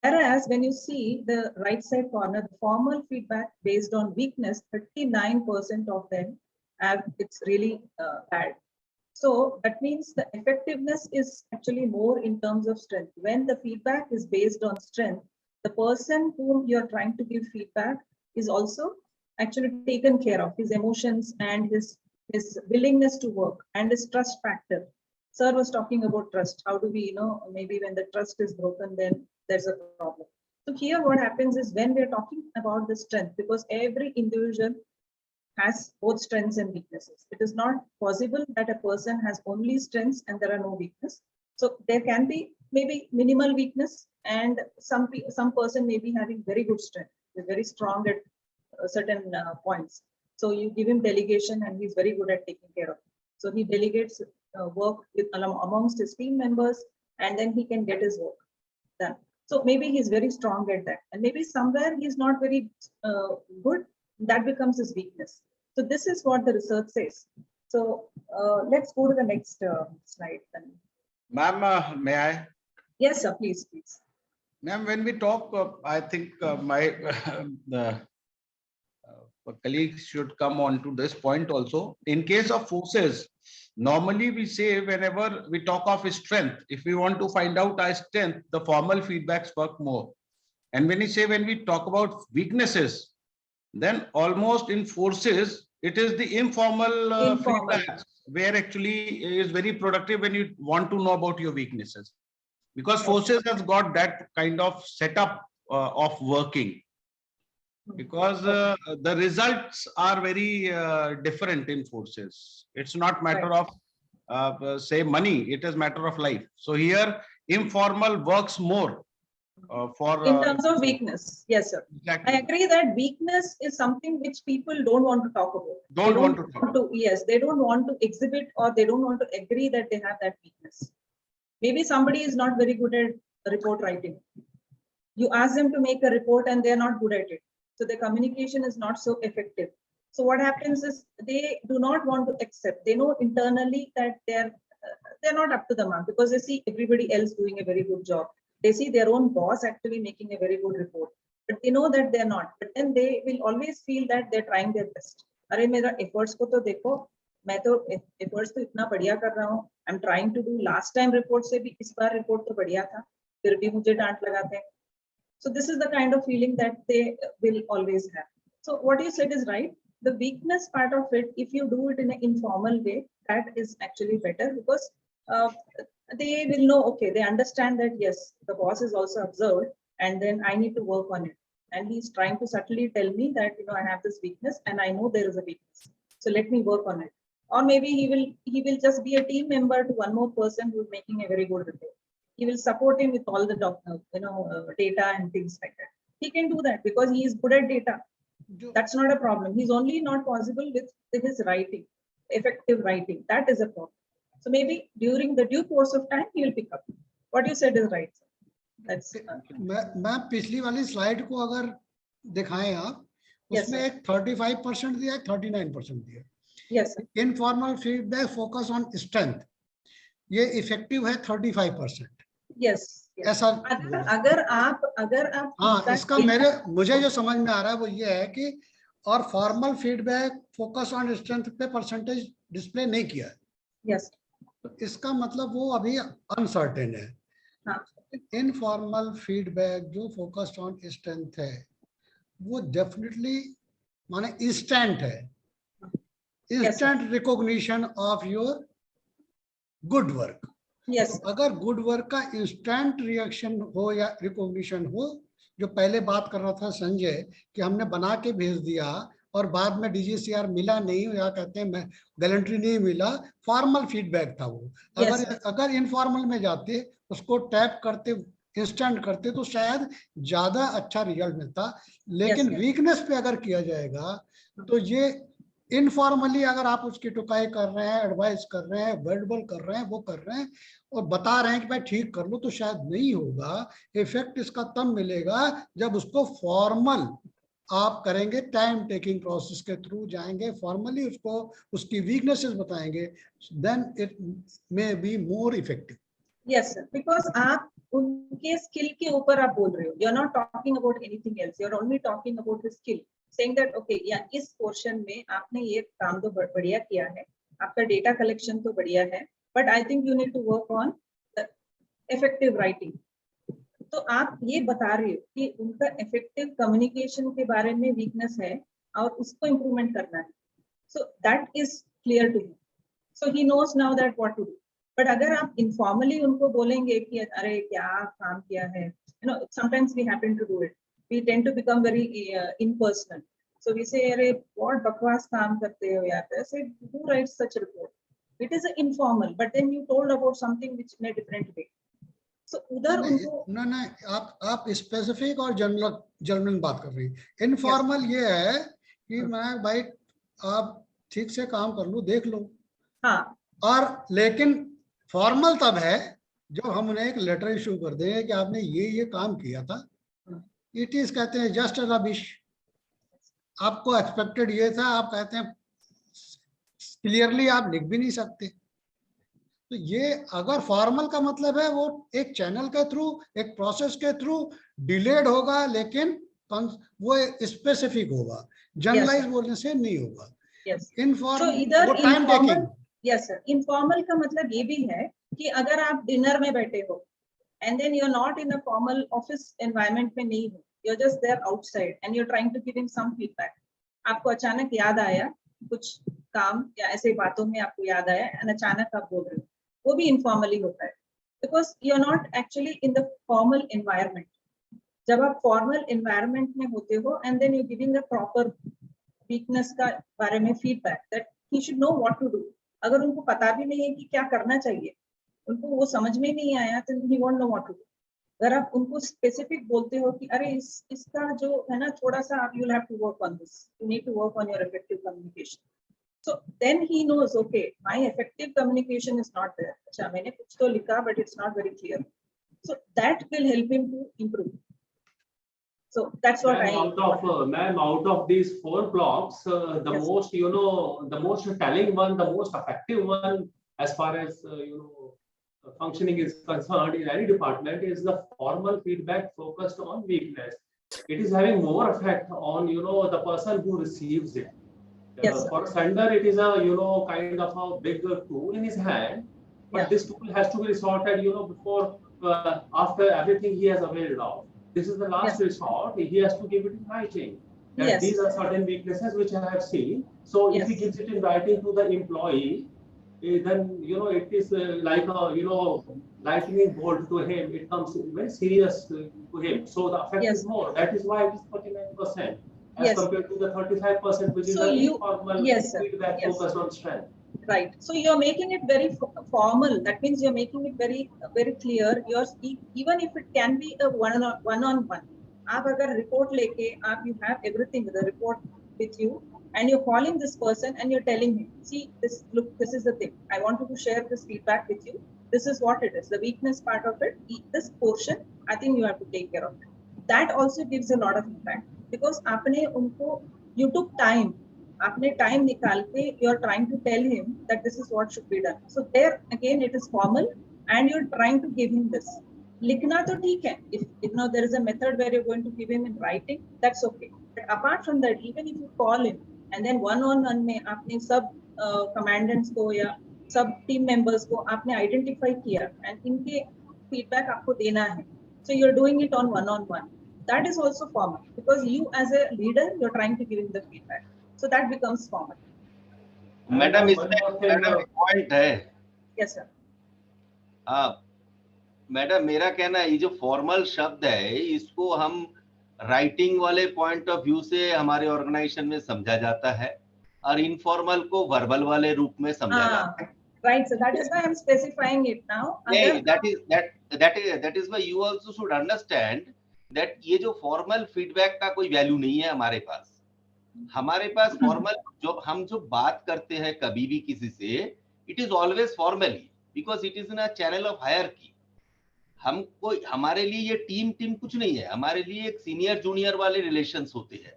Whereas when you see the right side corner, the formal feedback based on weakness, 39% of them have it's really bad. So that means the effectiveness is actually more in terms of strength. When the feedback is based on strength, the person whom you're trying to give feedback is also actually taken care of. His emotions and his willingness to work and his trust factor. Sir was talking about trust. How do we, maybe when the trust is broken, then there's a problem. So here what happens is when we're talking about the strength, because every individual has both strengths and weaknesses. It is not possible that a person has only strengths and there are no weakness. So there can be maybe minimal weakness, and some person may be having very good strength, very strong at certain points. So you give him delegation and he's very good at taking care of it. So he delegates work with amongst his team members, and then he can get his work done. So maybe he's very strong at that, and maybe somewhere he's not very good. That becomes his weakness. So this is what the research says. So let's go to the next slide then. Ma'am, may I? Yes, sir, please. Ma'am, when we talk, I think my colleagues should come on to this point also. In case of forces, normally we say whenever we talk of strength, if we want to find out our strength, the formal feedbacks work more. And when we talk about weaknesses, then almost in forces, it is the informal feedback where actually is very productive when you want to know about your weaknesses. Because forces has got that kind of setup of working. Because the results are very different in forces. It's not matter of say money, it is matter of life. So here informal works more. In terms of weakness, yes, sir. Exactly. I agree that weakness is something which people don't want to talk about. Don't want to talk about. Yes, they don't want to exhibit, or they don't want to agree that they have that weakness. Maybe somebody is not very good at report writing. You ask them to make a report and they're not good at it. So the communication is not so effective. So what happens is they do not want to accept. They know internally that they're not up to the mark, because they see everybody else doing a very good job. They see their own boss actually making a very good report, but they know that they're not. But then they will always feel that they're trying their best. अरे मेरा efforts को तो देखो, मैं तो efforts तो इतना बढ़िया कर रहा हूँ. I'm trying to do last time report से भी इस बार report तो बढ़िया था, फिर भी मुझे डांट लगाते हैं. So this is the kind of feeling that they will always have. So what you said is right. The weakness part of it, if you do it in an informal way, that is actually better, because they will know, okay, they understand that, yes, the boss is also observed, and then I need to work on it. And he's trying to subtly tell me that, I have this weakness and I know there is a weakness. So let me work on it. Or maybe he will just be a team member to one more person who is making a very good report. He will support him with all the data and things like that. He can do that because he is good at data. That's not a problem. He's only not possible with his writing, effective writing. That is a problem. So maybe during the due course of time, he will pick up. What you said is right. That's. मैं पिछली वाली slide को अगर दिखाएं आप, उसमें एक 35% दिया, 39% दिया. Yes. Informal feedback focus on strength, ये इफेक्टिव है 35%. Yes. ऐसा अगर आप हाँ, इसका मुझे जो समझ में आ रहा है वो ये है कि और formal feedback focus on strength पे परसेंटेज डिस्प्ले नहीं किया है. Yes. तो इसका मतलब वो अभी अनसर्टेन है. इनफॉर्मल फीडबैक जो फोकस्ड ऑन स्ट्रेंथ है वो डेफिनेटली माने इंस्टेंट है. Instant recognition of your good work. Yes. अगर गुड वर्क का इंस्टेंट रिएक्शन हो या रिकॉग्निशन हो, जो पहले बात कर रहा था संजय कि हमने बना के भेज दिया और बाद में डीजीसीआर मिला नहीं, या कहते हैं मैं गैलेंट्री नहीं मिला, फॉर्मल फीडबैक था वो. अगर इनफॉर्मल में जाते, उसको टैप करते, इंस्टेंट करते, तो शायद ज्यादा अच्छा रिजल्ट मिलता. लेकिन वीकनेस पे अगर किया जाएगा तो ये इनफॉर्मली अगर आप उसकी टुकाई कर रहे हैं, एडवाइस कर रहे हैं, वर्बल कर रहे हैं, वो कर रहे हैं और बता रहे हैं कि भाई ठीक कर लो, तो शायद नहीं होगा. इफेक्ट इसका तब मिलेगा जब उसको फॉर्मल आप करेंगे, टाइम टेकिंग प्रोसेस के थ्रू जाएंगे, फॉर्मली उसको उसकी वीकनेसेस बताएंगे, then it may be more effective. Yes, sir. Because आप उनके skill के ऊपर आप बोल रहे हो. You're not talking about anything else. You're only talking about the skill. Saying that okay, या इस portion में आपने ये काम तो बढ़िया किया है. आपका data collection तो बढ़िया है. But I think you need to work on the effective writing. तो आप ये बता रहे हो कि उनका effective communication के बारे में weakness है और उसको improvement करना है. So that is clear to him. So he knows now that what to do. But अगर आप informally उनको बोलेंगे कि अरे क्या काम किया है, you know, sometimes we happen to do it. We tend to become very impersonal. So we say अरे बहुत बकवास काम करते हो यार. I say who writes such a report? It is informal, but then you told about something which in a different way. So उधर उनको नहीं आप स्पेसिफिक और जनरल बात कर रही हैं. इनफॉर्मल ये है कि मैं भाई आप ठीक से काम कर लो, देख लो. हाँ. और लेकिन फॉर्मल तब है जब हम उन्हें एक लेटर इशू कर दें कि आपने ये काम किया था. इट इज कहते हैं जस्ट रबिश. आपको एक्सपेक्टेड ये था, आप कहते हैं क्लियरली आप लिख भी नहीं सकते. तो ये अगर फॉर्मल का मतलब है वो एक चैनल के थ्रू, एक प्रोसेस के थ्रू डिलेड होगा, लेकिन वो स्पेसिफिक होगा. जनरलाइज बोलने से नहीं होगा. इनफॉर्मल वो time taking. Yes sir. Informal का मतलब ये भी है कि अगर आप डिनर में बैठे हो and then you are not in a formal office environment में नहीं हो, you are just there outside and you are trying to give him some feedback. आपको अचानक याद आया कुछ काम या ऐसे बातों में आपको याद आया एंड अचानक आप बोल रहे हो, वो भी इनफॉर्मली होता है because you are not actually in the formal environment. जब आप फॉर्मल एनवायरनमेंट में होते हो and then you giving a proper weakness का बारे में feedback that he should know what to do. अगर उनको पता भी नहीं है कि क्या करना चाहिए, उनको वो समझ में नहीं आया तो he won't know what to do. अगर आप उनको स्पेसिफिक बोलते हो कि अरे इसका जो है ना थोड़ा सा आप you have to work on this, you need to work on your effective communication. So then he knows, okay, my effective communication is not there. अच्छा मैंने कुछ तो लिखा but it's not very clear. So that will help him to improve. So that's what Ma'am, out of these 4 blocks, the Yes. most, you know, the most telling one, the most effective one, as far as you know, functioning is concerned in any department, is the formal feedback focused on weakness. It is having more effect on, you know, the person who receives it. Yes, For sender, it is a, you know, kind of a big tool in his hand, but Yeah. this tool has to be resorted, you know, before, after everything he has availed of. This is the last Yes. resort. He has to give it in writing. And Yes. these are certain weaknesses which I have seen. So if he Yes. gives it in writing to the employee, then, you know, it is like a, you know, lightning bolt to him. It comes very serious to him. So the effect Yes. is more. That is why it is 39%. As Yes. compared to the 35%, which is So the you- informal yes, sir. feedback Yes. focused on strength. Right. So you're making it very formal. That means you're making it very clear. You're even if it can be a one-on-one. आप अगर report लेके आप you have everything the report with you and you're calling this person and you're telling him, see this, look, this is the thing. I wanted to share this feedback with you. This is what it is. The weakness part of it. This portion, I think you have to take care of it. That also gives a lot of impact because आपने उनको you took time. आपने time निकाल के you are trying to tell him that this is what should be done. So there again it is formal and you are trying to give him this. लिखना तो ठीक है, if no there is a method where you are going to give him in writing, that's okay. But apart from that, even if you call him and then one on one में आपने सब commandants को या सब team members को आपने identify किया and इनके फीडबैक आपको देना है, so you are doing it on one, that is also formal because you as a leader you're trying to give him the feedback. So that becomes formal. Madam one more thing, madam एक point है. Yes sir. Madam मेरा कहना है ये जो formal शब्द है इसको हम राइटिंग वाले पॉइंट ऑफ व्यू से हमारे ऑर्गेनाइजेशन में समझा जाता है और इनफॉर्मल को वर्बल वाले रूप में समझा जाता है. Right, so that is why I'm specifying it now. that is why you also should understand that ये जो फॉर्मल फीडबैक का कोई वैल्यू नहीं है हमारे पास. हमारे पास फॉर्मल जो बात करते हैं कभी भी किसी से, it is always formally because it is in a channel of hierarchy. हम कोई हमारे लिए ये टीम कुछ नहीं है. हमारे लिए एक सीनियर जूनियर वाले रिलेशंस होते हैं.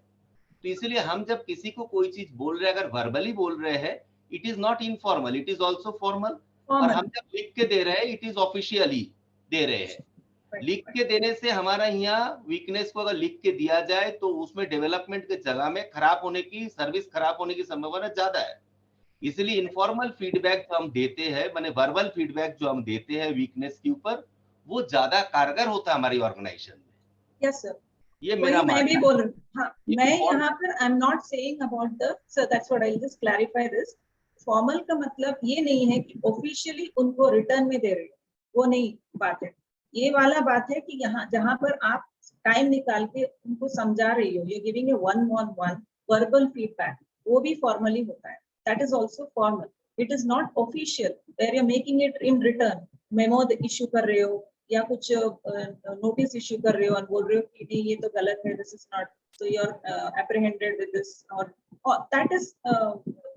तो इसलिए हम जब किसी को कोई चीज बोल रहे हैं, अगर वर्बली बोल रहे हैं, it is not informal, it is also formal. और Formal. हम जब लिख के दे रहे हैं इट इज ऑफिशियली दे रहे हैं। Right, लिख right. के देने से हमारा यहाँ वीकनेस को अगर लिख के दिया जाए तो उसमें डेवलपमेंट के जगह में खराब होने की, सर्विस खराब होने की संभावना ज्यादा है। इसलिए इनफॉर्मल फीडबैक जो हम देते हैं, माने वर्बल फीडबैक जो हम देते हैं वीकनेस के ऊपर, वो ज्यादा कारगर होता है हमारी ऑर्गेनाइजेशन में। Yes, sir. ये मेरा वही मैं भी मानना बोल रही हूँ। हाँ, ये मैं और- यहाँ पर I am not saying about the, so that's what I will just clarify this. Formal का मतलब ये नहीं है कि ऑफिशियली उनको रिटर्न में दे रही हो, वो नहीं बात है। ये वाला बात है कि यहाँ जहाँ पर आप टाइम निकाल के उनको समझा रही हो, you giving a one on one verbal feedback, वो भी फॉर्मली होता है। That is also formal, it is not official where you are making it in return. Memo issue कर रहे हो या कुछ नोटिस इश्यू कर रहे हो और बोल रहे हो कि नहीं ये तो गलत है, this is not, so you're apprehended with this, or that is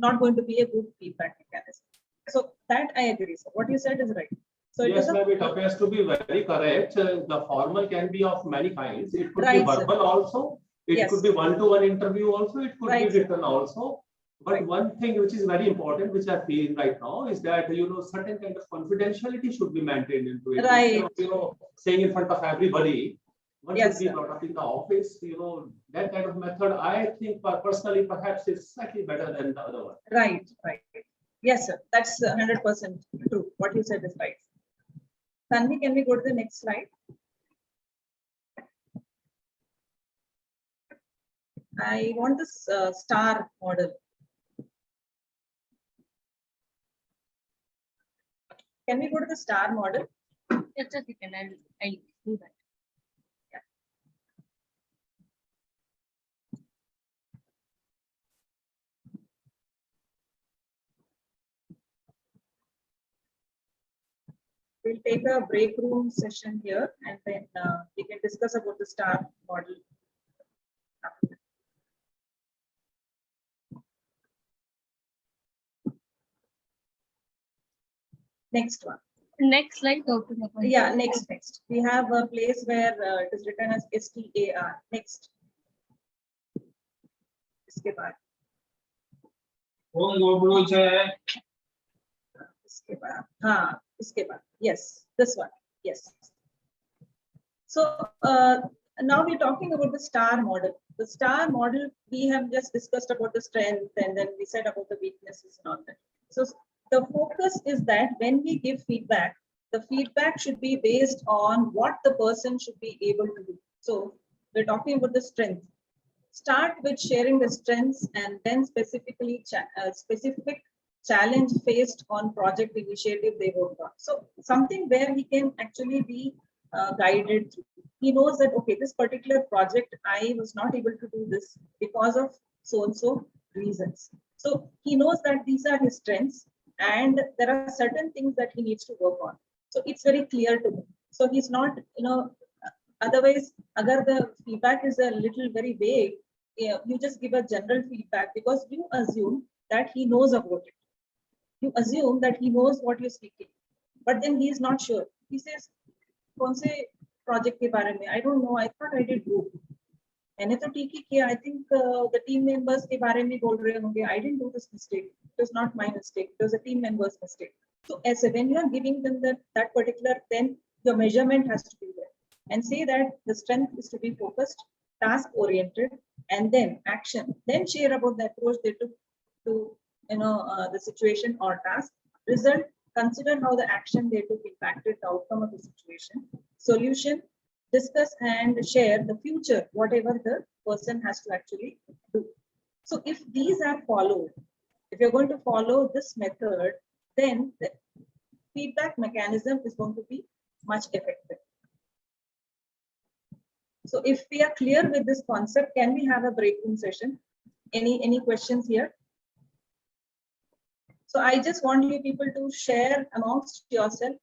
not going to be a good feedback mechanism. So that I agree, sir. What you said is right. So it Yes, is ma'am, it appears to be very correct. The formal can be of many kinds. It could Right, be sir. verbal also. It Yes. could be one-to-one interview also. It could Right, be sir. written also. But Right. one thing which is very important, which I feel right now, is that certain kind of confidentiality should be maintained into it. Right. Instead of, saying in front of everybody, one Yes, should be sir. brought up in the office. That kind of method, I think personally perhaps is slightly better than the other one. right, right. Yes, sir. That's 100% true. What you said is right. Tanvi, can we go to the next slide? I want this star model. Can we go to the star model? Just a second, I'll do that. We'll take a break room session here and then we can discuss about the star model. Next one. Next slide, Dr. Napan. Yeah, next. We have a place where it is written as STAR. Next. इसके बाद इसके बाद हाँ इसके बाद yes, this one, yes. So now we're talking about the star model. The star model, we have just discussed about the strength and then we said about the weaknesses and all that. So the focus is that when we give feedback, the feedback should be based on what the person should be able to do. So we're talking about the strength. Start with sharing the strengths and then specifically specific challenge faced on project initiative they worked on. So something where he can actually be guided through. He knows that, okay, this particular project, I was not able to do this because of so-and-so reasons. So he knows that these are his strengths and there are certain things that he needs to work on. So it's very clear to him. So he's not, otherwise, agar the feedback is a little very vague, you just give a general feedback because you assume that he knows about it. You assume that he knows what you're speaking, but then he is not sure. He says, "कौन से project के बारे में? I don't know. I thought I did group. मैंने तो ठीक ही किया. I think the team members के बारे में बोल रहे होंगे. I didn't do this mistake. It was not my mistake. It was a team member's mistake." So as when you are giving them that particular, then your measurement has to be there, and say that the strength is to be focused, task oriented, and then action. Then share about the approach they took to the situation or task. Result, consider how the action they took impacted the outcome of the situation. Solution, discuss and share the future, whatever the person has to actually do. So if these are followed, if you're going to follow this method, then the feedback mechanism is going to be much effective. So if we are clear with this concept, can we have a break room session? Any questions here? So I just want you people to share amongst yourself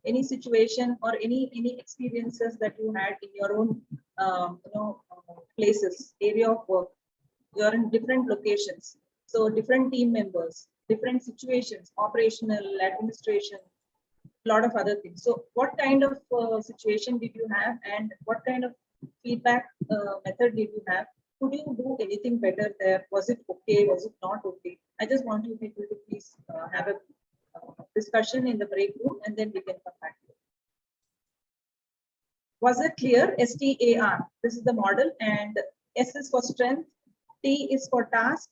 any situation or any experiences that you had in your own places, area of work. You're in different locations, so different team members, different situations, operational, administration, a lot of other things. So what kind of situation did you have and what kind of feedback method did you have? Could you do anything better there? Was it okay? Was it not okay? I just want you people to please have a discussion in the break room and then we can come back. Was it clear? STAR. This is the model, and S is for strength, T is for task,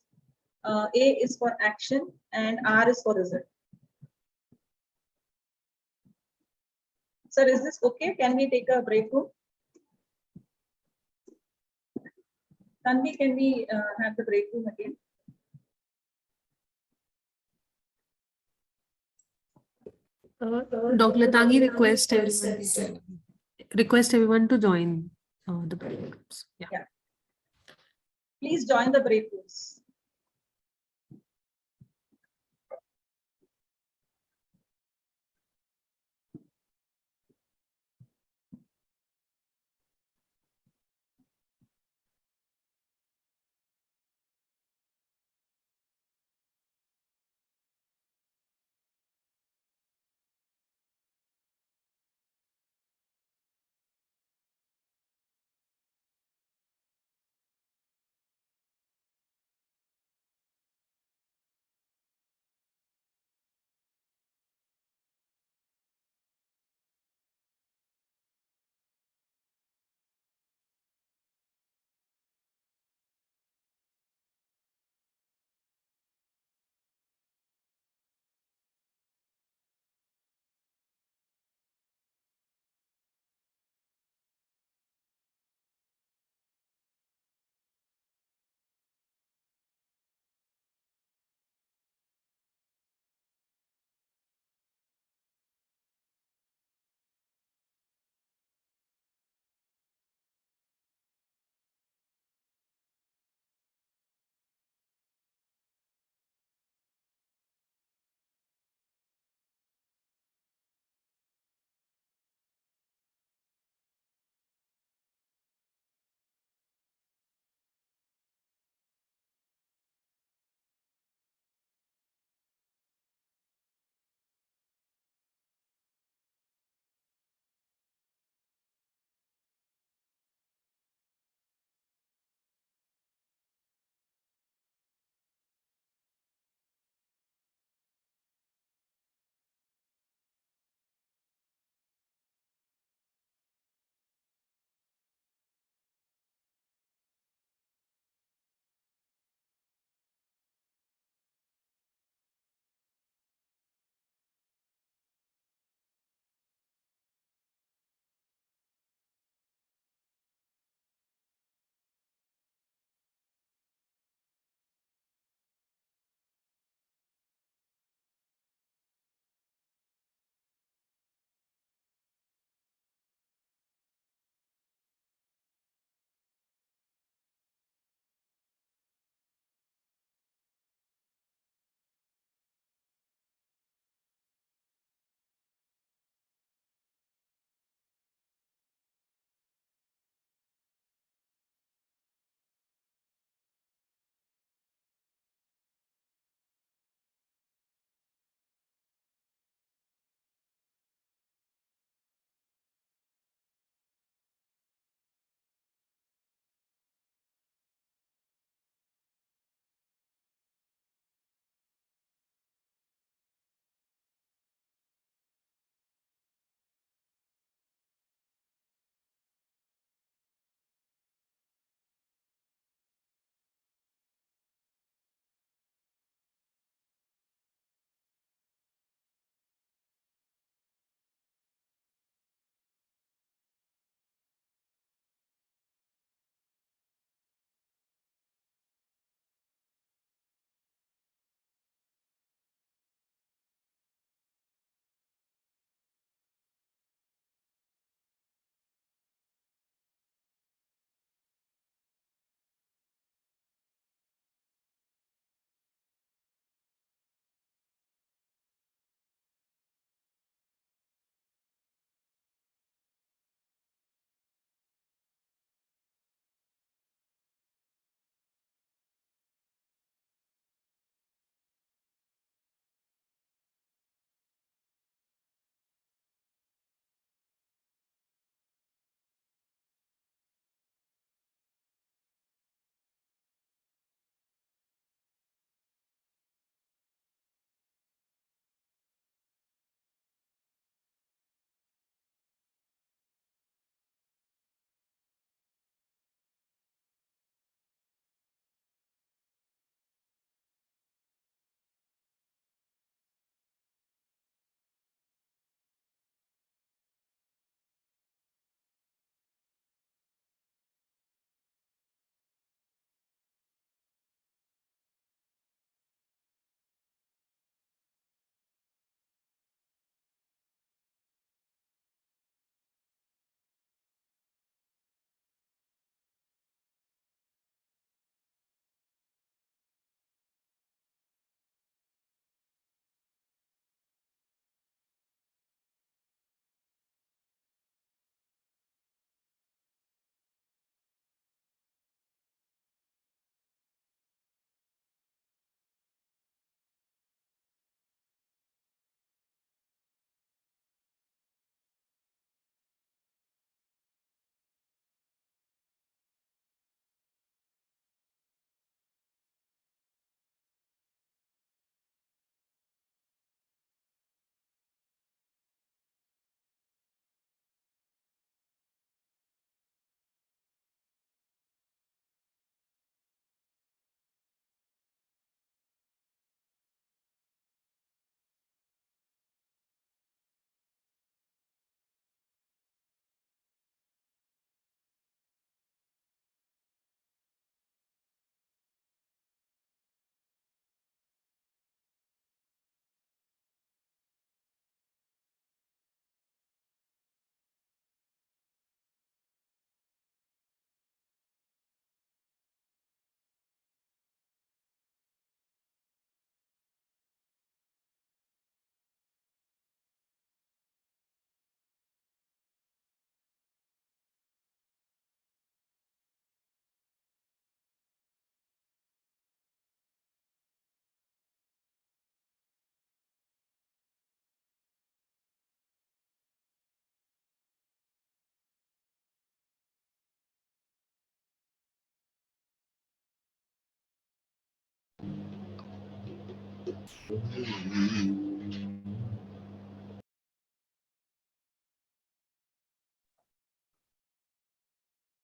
A is for action, and R is for result. Sir, is this okay? Can we take a break room? Tanvi, can we have the break room again? Dr. Latangi request everyone to join the programs. Yeah. Please join the break rooms.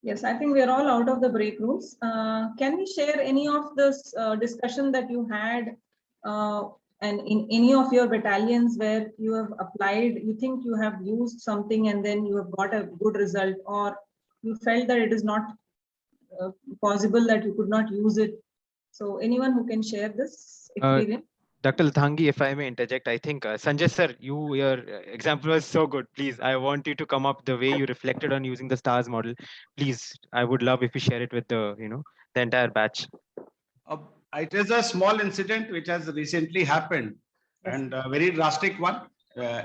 Yes, I think we are all out of the break rooms. Can we share any of this discussion that you had and in any of your battalions where you have applied, you think you have used something and then you have got a good result, or you felt that it is not possible that you could not use it? So anyone who can share this experience? Dr. Lathangi, if I may interject, I think Sanjay sir, your example was so good. Please, I want you to come up the way you reflected on using the STARS model. Please, I would love if you share it with the the entire batch. It is a small incident which has recently happened, and a very drastic one. It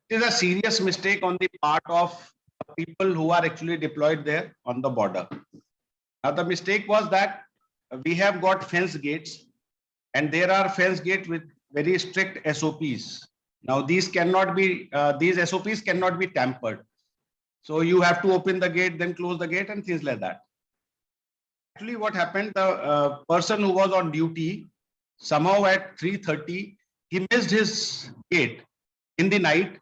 is a serious mistake on the part of people who are actually deployed there on the border. Now, the mistake was that we have got fence gates, and there are fence gates with very strict SOPs. Now, these cannot be, these SOPs cannot be tampered. So you have to open the gate, then close the gate, and things like that. Actually, what happened, the person who was on duty, somehow at 3:30, he missed his gate in the night,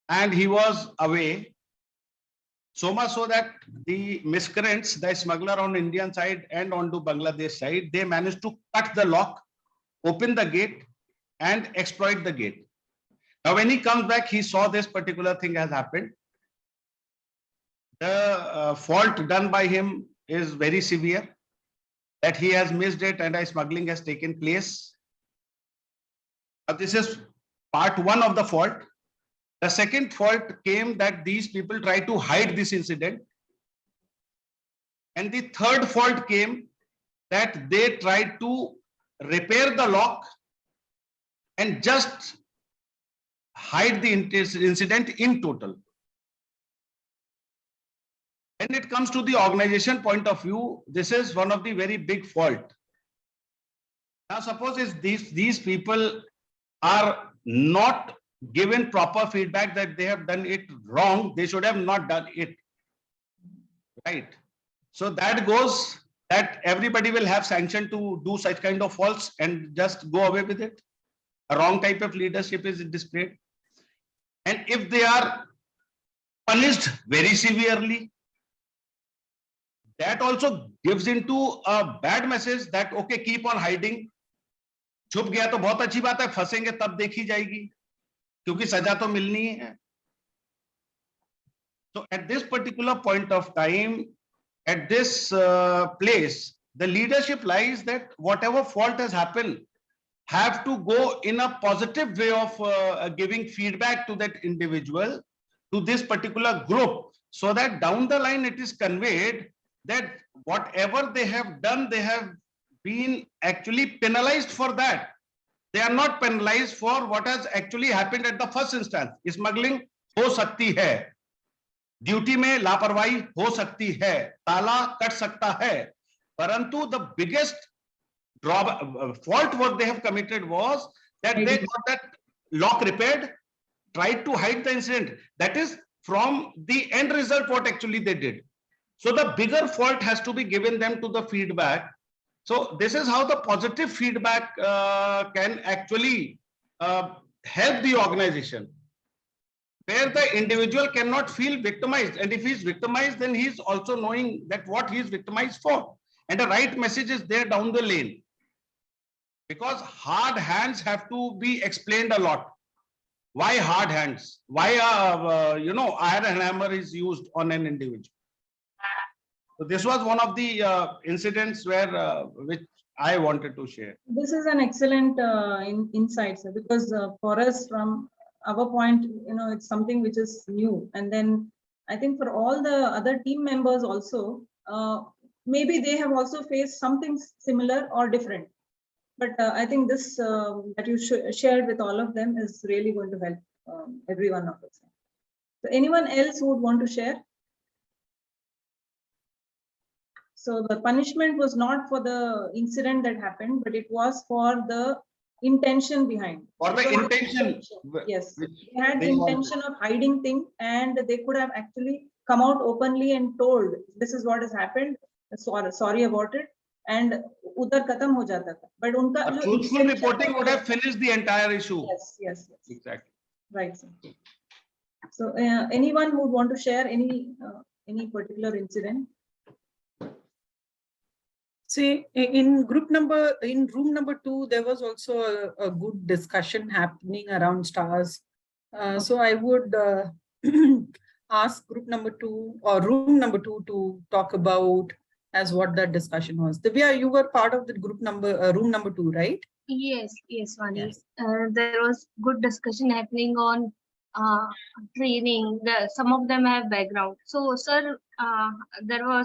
and he was away. So much so that the miscreants, the smuggler on Indian side and onto Bangladesh side, they managed to cut the lock, open the gate, and exploit the gate. Now, when he comes back, he saw this particular thing has happened. The fault done by him is very severe, that he has missed it and a smuggling has taken place. This is part one of the fault. The second fault came that these people tried to hide this incident. And the third fault came that they tried to repair the lock and just hide the incident in total. When it comes to the organization point of view, this is one of the very big fault. Now, suppose if these people are not given proper feedback that they have done it wrong, they should have not done it. Right. So that goes that everybody will have sanction to do such kind of faults and just go away with it. A wrong type of leadership is displayed. And if they are punished very severely, that also gives into a bad message that, okay, keep on hiding. छुप गया तो बहुत अच्छी बात है, फंसेंगे तब देखी जाएगी, क्योंकि सजा तो मिलनी है. So at this particular point of time, at this place, the leadership lies that whatever fault has happened have to go in a positive way of giving feedback to that individual, to this particular group, so that down the line it is conveyed that whatever they have done, they have been actually penalized for that. They are not penalized for what has actually happened at the first instance. Smuggling हो सकती है, duty में लापरवाही हो सकती है, ताला cut सकता है, परंतु the biggest fault what they have committed was that they got that lock repaired, tried to hide the incident. That is from the end result what actually they did. So the bigger fault has to be given them to the feedback. So this is how the positive feedback can actually help the organization, where the individual cannot feel victimized. And if he's victimized, then he's also knowing that what he's victimized for. And the right message is there down the lane. Because hard hands have to be explained a lot. Why hard hands? Why, iron hammer is used on an individual? So this was one of the incidents where which I wanted to share. This is an excellent insight, sir, because for us, from our point, it's something which is new. And then I think for all the other team members also, maybe they have also faced something similar or different. But I think this that you shared with all of them is really going to help every one of us. So anyone else who would want to share? So the punishment was not for the incident that happened, but it was for the intention behind. For the intention. Yes, they had the intention of hiding things, and they could have actually come out openly and told, this is what has happened, sorry about it. and उधर खत्म हो जाता था, but उनका A जो truthful intention reporting would था- have finished the entire issue. Yes, yes, yes. Exactly. Right, sir. So anyone who would want to share any particular incident? See, in room number 2, there was also a good discussion happening around stars. So I would ask group number 2 or room number 2 to talk about as what that discussion was. Divya, you were part of the group number, room number 2, right? Yes, yes, Vani. Yes. There was good discussion happening on training. Some of them have background. So, sir, there were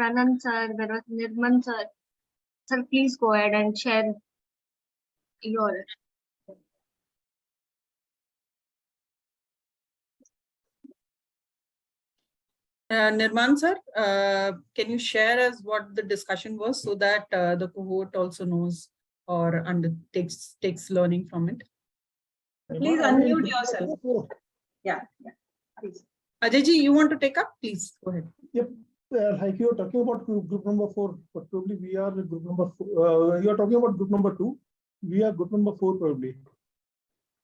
Anand sir, there was Nirman sir. Sir, please go ahead and share your. Nirman sir, can you share us what the discussion was so that the cohort also knows or takes learning from it? Please unmute yourself. Yeah, yeah, please. Ajay ji, you want to take up? Please go ahead. Yep. Like you are talking about group number 4, but probably we are group number 4. You are talking about group number 2. We are group number 4 probably.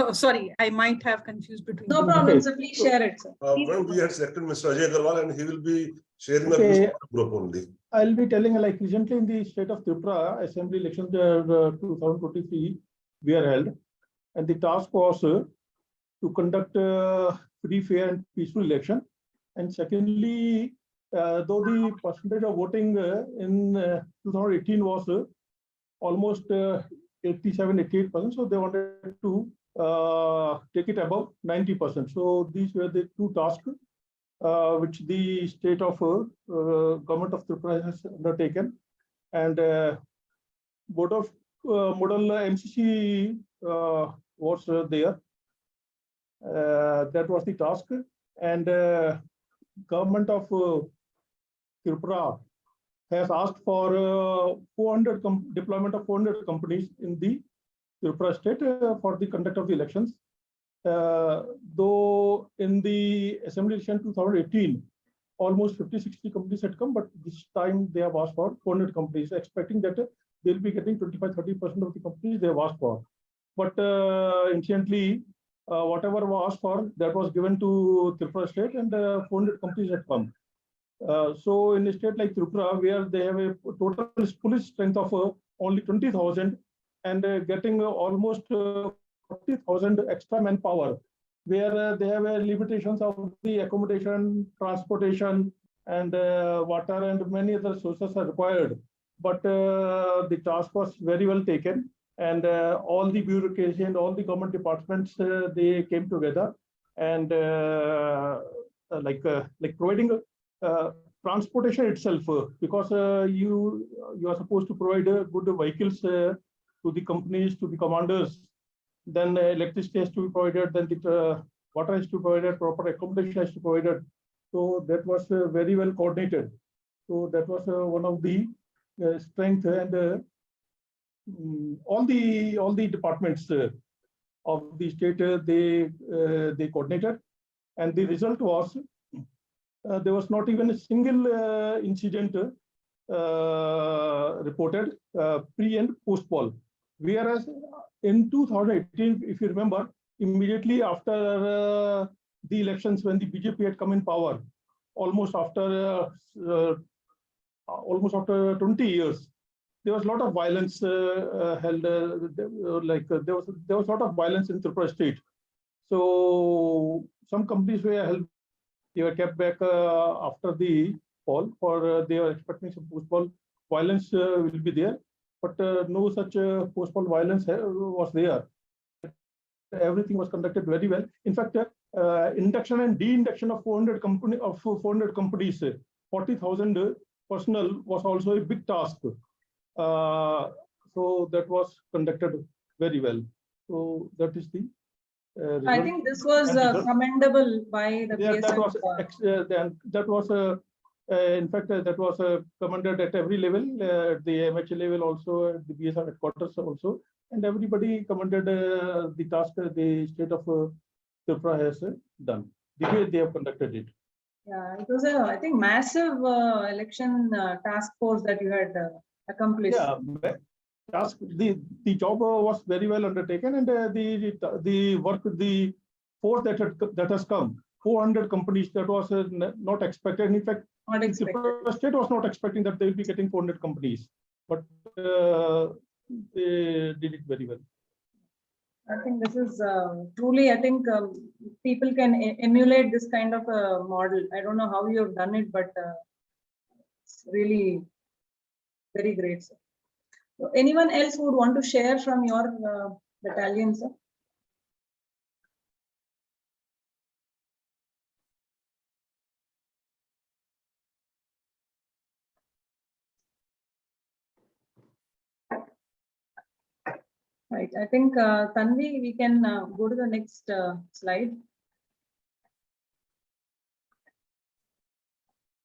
Oh, sorry, I might have confused between. No two. problem, Okay. sir. Please share it, sir. Well, we had selected Mr. Ajay Agarwal and he will be sharing the Okay. views of the group only. I'll be telling like recently in the state of Tripura Assembly elections 2023 we are held, and the task was to conduct free, fair, and peaceful election. And secondly, though the percentage of voting in 2018 was almost 87-88%, so they wanted to take it above 90%. So these were the two tasks which the state of government of Tripura has undertaken, and board of model MCC was there. That was the task, and government of Tripura has asked for 400 deployment of 400 companies in the Tripura state for the conduct of the elections. Though in the assembly election 2018, almost 50-60 companies had come, but this time they have asked for 400 companies, expecting that they'll be getting 25-30% of the companies they have asked for. But incidentally, whatever was asked for, that was given to Tripura state, and 400 companies had come. So in a state like Tripura, where they have a total police strength of only 20,000 and getting almost 40,000 extra manpower, where they have limitations of the accommodation, transportation, and water, and many other sources are required. But the task was very well taken, and all the bureaucracy and all the government departments they came together, and like providing transportation itself, because you are supposed to provide good vehicles to the companies, to the commanders. Then electricity has to be provided, then the water has to be provided, proper accommodation has to be provided. So that was very well coordinated. So that was one of the strength, and all the departments of the state they coordinated, and the result was there was not even a single incident reported pre and post poll. Whereas in 2018, if you remember, immediately after the elections, when the BJP had come in power, almost after 20 years, there was a lot of violence held. There was a lot of violence in Tripura state. So some companies were held. They were kept back after the poll, for they were expecting some post-poll violence will be there, but no such post-poll violence was there. Everything was conducted very well. In fact, induction and de-induction of 400 companies, 40,000 personnel was also a big task. So that was conducted very well. So that is the. I think this was commendable by the BSF. That was in fact that was commended at every level, at the MHA level also, at the BSF headquarters also, and everybody commended the task the state of Tripura has done, the way they have conducted it. Yeah, it was a, I think, massive election task force that you had accomplish. Yeah, task, the job was very well undertaken, and the work, the force that has come, 400 companies, that was not expected. In fact, Not expected. the state was not expecting that they will be getting 400 companies, but they did it very well. I think this is truly, I think people can emulate this kind of a model. I don't know how you have done it, but it's really very great, sir. So anyone else who would want to share from your battalion, sir? Right. I think Tanvi, we can go to the next slide.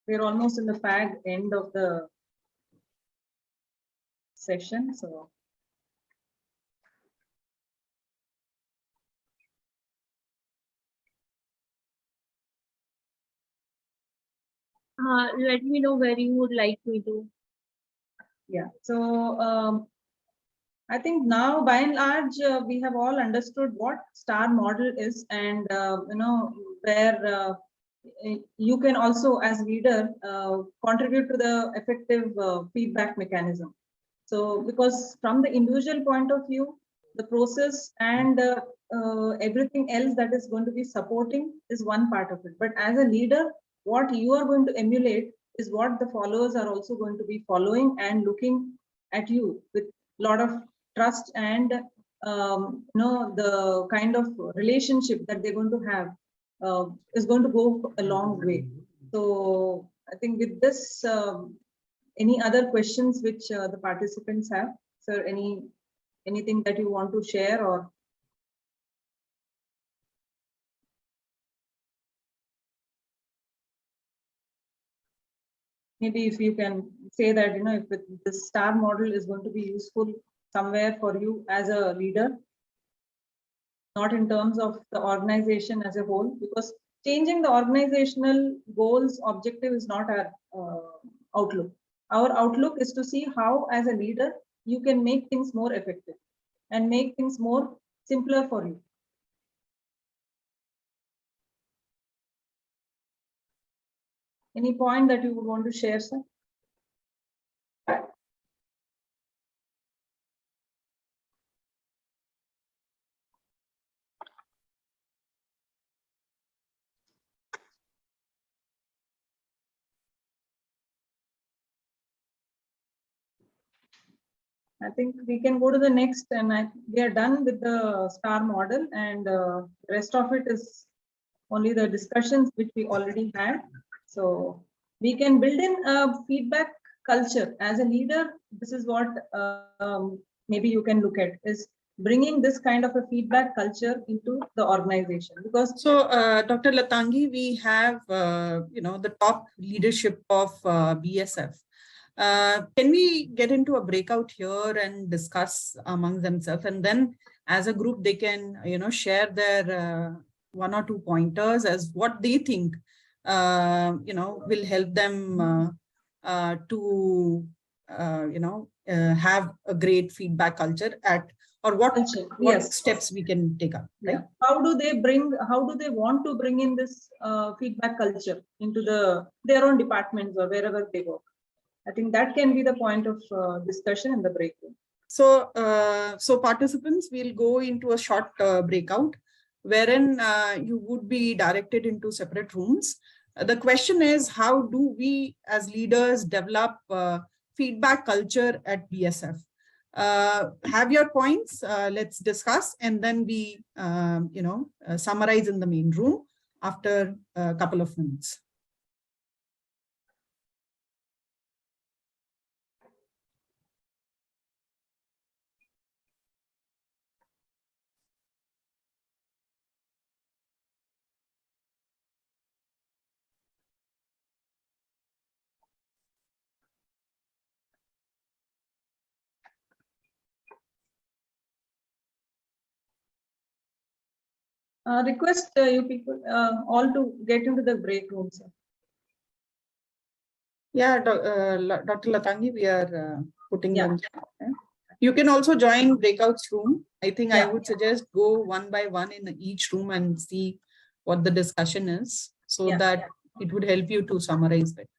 We're almost in the fag end of the session, so. Let me know where you would like me to. Yeah, so I think now by and large we have all understood what STAR model is, and you know, where you can also as leader contribute to the effective feedback mechanism. So because from the individual point of view, the process and everything else that is going to be supporting is one part of it. But as a leader, what you are going to emulate is what the followers are also going to be following and looking at you with a lot of trust and you know, the kind of relationship that they're going to have is going to go a long way. So I think with this, any other questions which the participants have? Sir, anything that you want to share, or? Maybe if you can say that, you know, if this STAR model is going to be useful somewhere for you as a leader, not in terms of the organization as a whole, because changing the organizational goals objective is not our outlook. Our outlook is to see how as a leader you can make things more effective and make things more simpler for you. Any point that you would want to share, sir? I think we can go to the next, and we are done with the STAR model, and the rest of it is only the discussions which we already had. So we can build in a feedback culture as a leader. This is what maybe you can look at, is bringing this kind of a feedback culture into the organization. Because so Dr. Latangi, we have you know, the top leadership of BSF. Can we get into a breakout here and discuss among themselves, and then as a group they can, you know, share their one or two pointers as what they think you know, will help them to you know, have a great feedback culture at, or what yes, steps we can take up, right? Yeah. How do they want to bring in this feedback culture into their own departments or wherever they work? I think that can be the point of discussion in the break room. So, so participants will go into a short breakout, wherein you would be directed into separate rooms. The question is, how do we as leaders develop feedback culture at BSF? Have your points, let's discuss, and then we, you know, summarize in the main room after a couple of minutes. Request you people all to get into the break room, sir. Yeah, Dr. Latangi, we are putting Yeah. them. Yeah. You can also join breakouts room. I think I Yeah. would suggest go one by one in each room and see what the discussion is, so Yeah. that it would help you to summarize better.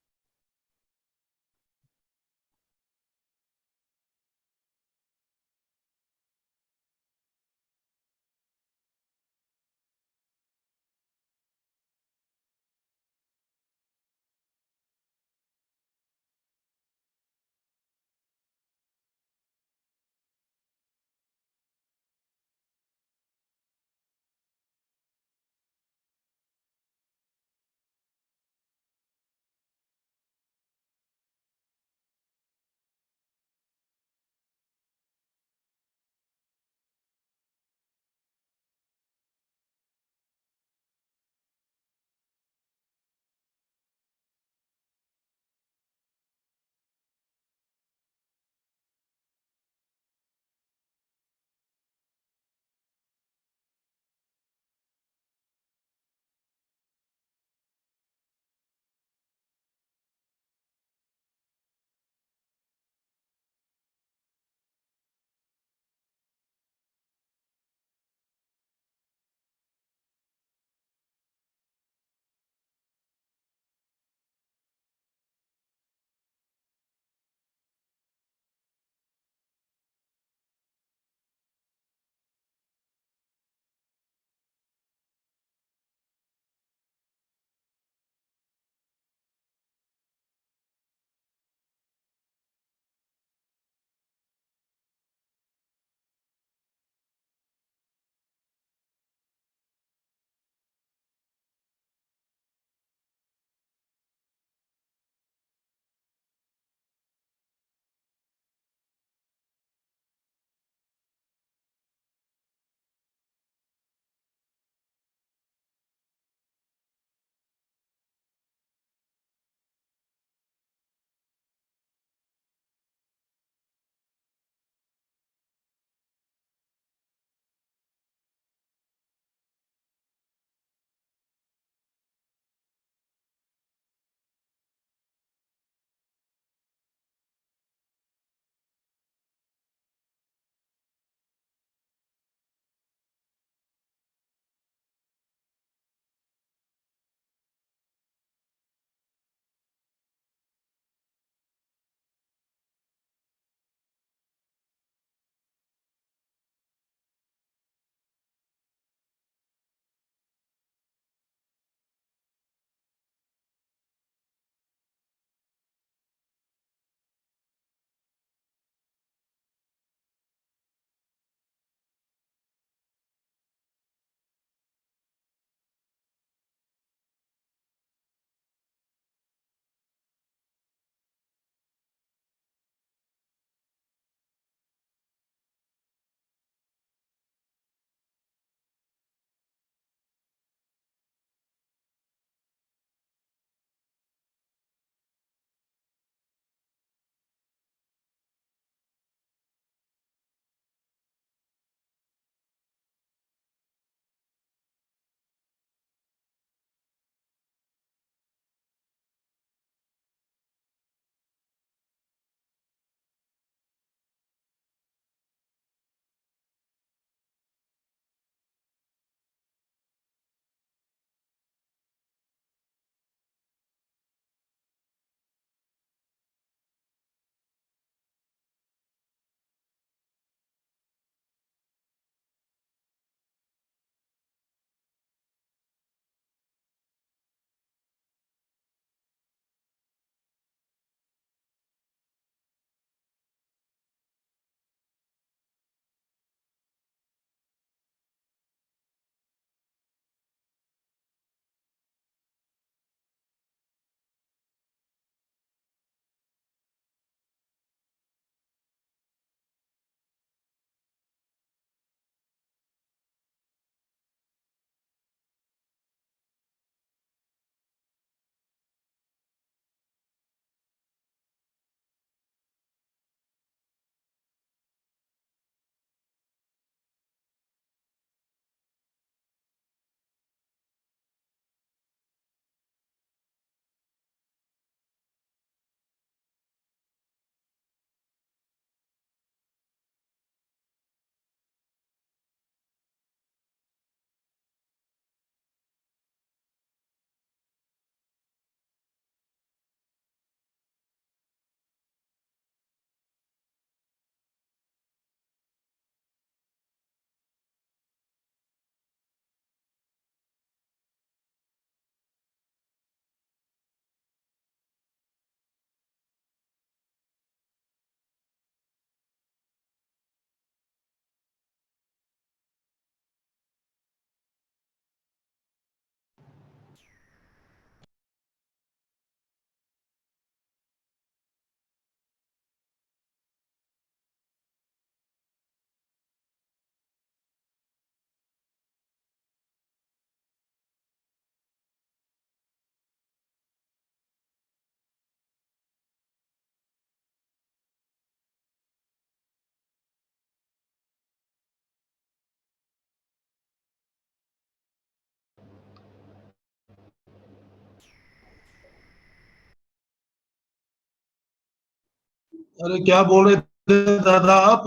अरे क्या बोल रहे थे दादा आप?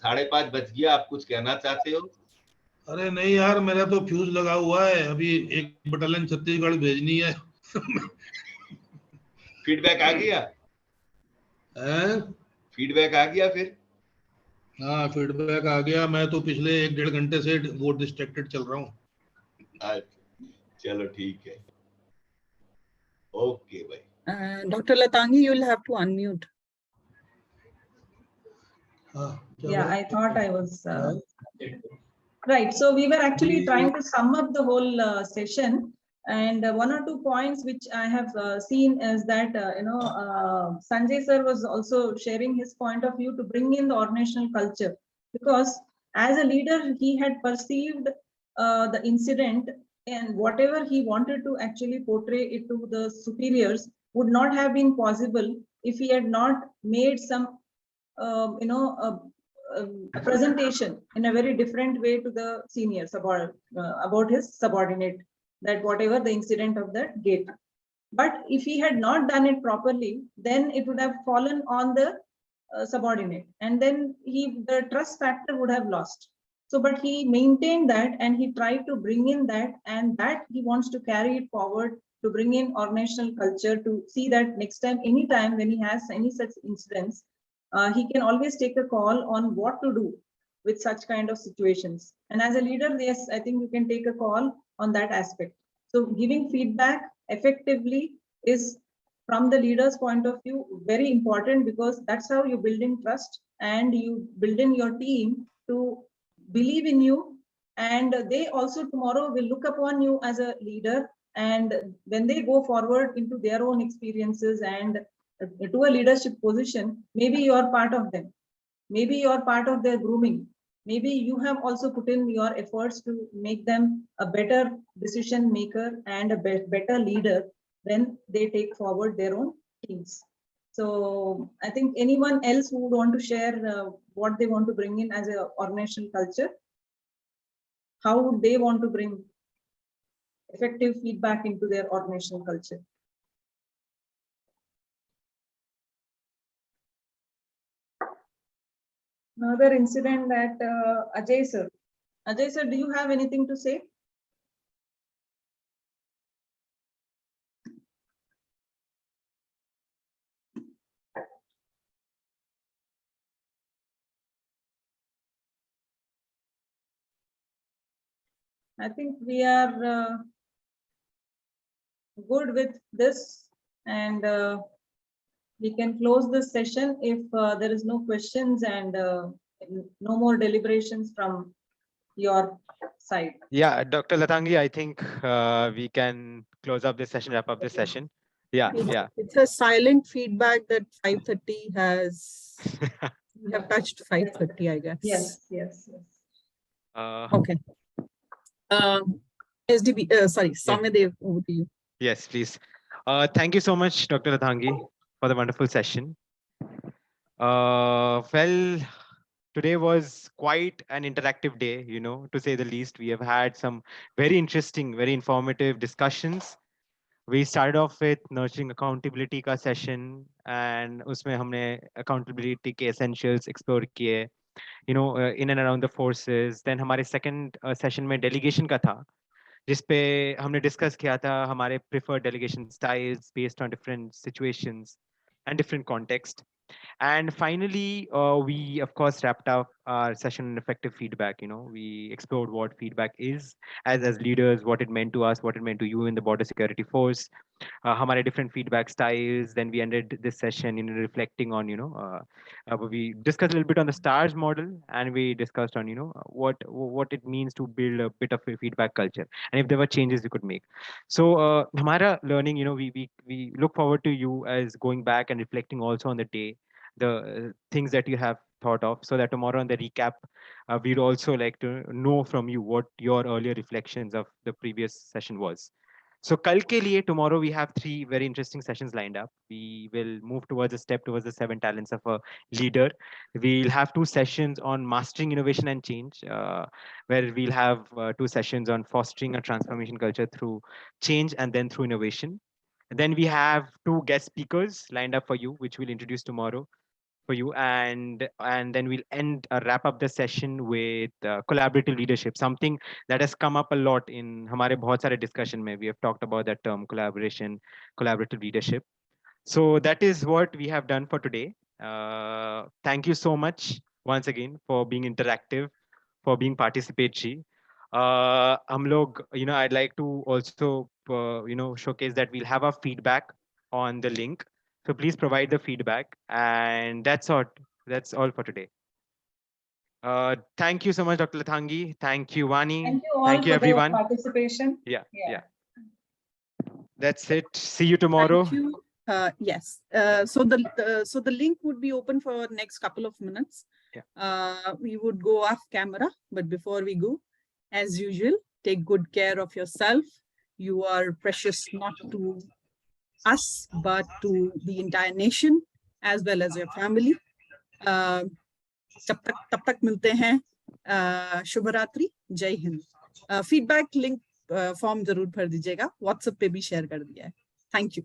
5:30 बज गया, आप कुछ कहना चाहते हो? अरे नहीं यार, मेरा तो फ्यूज लगा हुआ है, अभी एक बटालियन छत्तीसगढ़ भेजनी है। फीडबैक आ गया? हैं? फीडबैक आ गया फिर? हाँ फीडबैक आ गया, मैं तो पिछले 1-1.5 घंटे से वो डिस्ट्रैक्टेड चल रहा हूँ। अच्छा, चलो ठीक है, ओके भाई। Dr. Latangi, you'll have to unmute. हाँ Yeah, I thought I was. हाँ, Right. So we were actually trying to sum up the whole session, and one or two points which I have seen is that Sanjay sir was also sharing his point of view to bring in the organizational culture, because as a leader he had perceived the incident, and whatever he wanted to actually portray it to the superiors would not have been possible if he had not made some a presentation in a very different way to the seniors about his subordinate, that whatever the incident of that gate. But if he had not done it properly, then it would have fallen on the subordinate, and then the trust factor would have lost. So, but he maintained that, and he tried to bring in that, and that he wants to carry it forward to bring in organizational culture, to see that next time, anytime when he has any such incidents, he can always take a call on what to do with such kind of situations. And as a leader, yes, I think you can take a call on that aspect. So giving feedback effectively is, from the leader's point of view, very important, because that's how you build in trust and you build in your team to believe in you. And they also tomorrow will look upon you as a leader. And when they go forward into their own experiences and to a leadership position, maybe you are part of them. Maybe you are part of their grooming. Maybe you have also put in your efforts to make them a better decision maker and a better leader when they take forward their own teams. So I think anyone else who would want to share what they want to bring in as a organizational culture, how would they want to bring effective feedback into their organizational culture? Another incident that Ajay sir. Ajay sir, do you have anything to say? I think we are good with this, and we can close this session if there is no questions and no more deliberations from your side. Yeah, Dr. Latangi, I think we can close up this session, wrap up this session. Yeah, yeah. It's a silent feedback that 5:30 has, we have touched 5:30, I guess. Yes, yes, yes. Okay. SDB, sorry, Soumyadev, over to you. Yes, please. Thank you so much, Dr. Lathangi, for the wonderful session. Well, today was quite an interactive day, to say the least. We have had some very interesting, very informative discussions. We started off with nurturing accountability ka session, and usme humne accountability ke essentials explore kiye, in and around the forces. Then हमारे second session में delegation का था, जिस पे हमने discuss किया था हमारे preferred delegation styles based on different situations and different context. And finally, we of course wrapped up our session on effective feedback. We explored what feedback is as leaders, what it meant to us, what it meant to you in the border security force, हमारे different feedback styles. Then we ended this session in reflecting on, we discussed a little bit on the stars model, and we discussed on, what it means to build a bit of a feedback culture, and if there were changes we could make. So हमारा learning, we look forward to you as going back and reflecting also on the day, the things that you have thought of, so that tomorrow on the recap, we'd also like to know from you what your earlier reflections of the previous session was. So kal ke liye, tomorrow we have 3 very interesting sessions lined up. We will move towards a step towards the 7 talents of a leader. We'll have 2 sessions on mastering innovation and change, where we'll have 2 sessions on fostering a transformation culture through change and then through innovation. Then we have 2 guest speakers lined up for you, which we'll introduce tomorrow for you, and then we'll wrap up the session with collaborative leadership, something that has come up a lot in हमारे बहुत सारे discussion में. We have talked about that term collaboration, collaborative leadership. So that is what we have done for today. Thank you so much once again for being interactive, for being participatory. हम लोग, I'd like to also showcase that we'll have a feedback on the link. So please provide the feedback, and that's all. That's all for today. Thank you so much, Dr. Lathangi. Thank you, Vani. Thank you all Thank you, for the everyone. participation. Yeah. Yeah. That's it. See you tomorrow. Thank you. Yes. So the link would be open for next couple of minutes. Yeah. We would go off camera, but before we go, as usual, take good care of yourself. You are precious not to us, but to the entire nation as well as your family. तब तक मिलते हैं. शुभ रात्रि. जय Hind. Feedback link form जरूर भर दीजिएगा. WhatsApp पे भी शेयर कर दिया है. Thank you.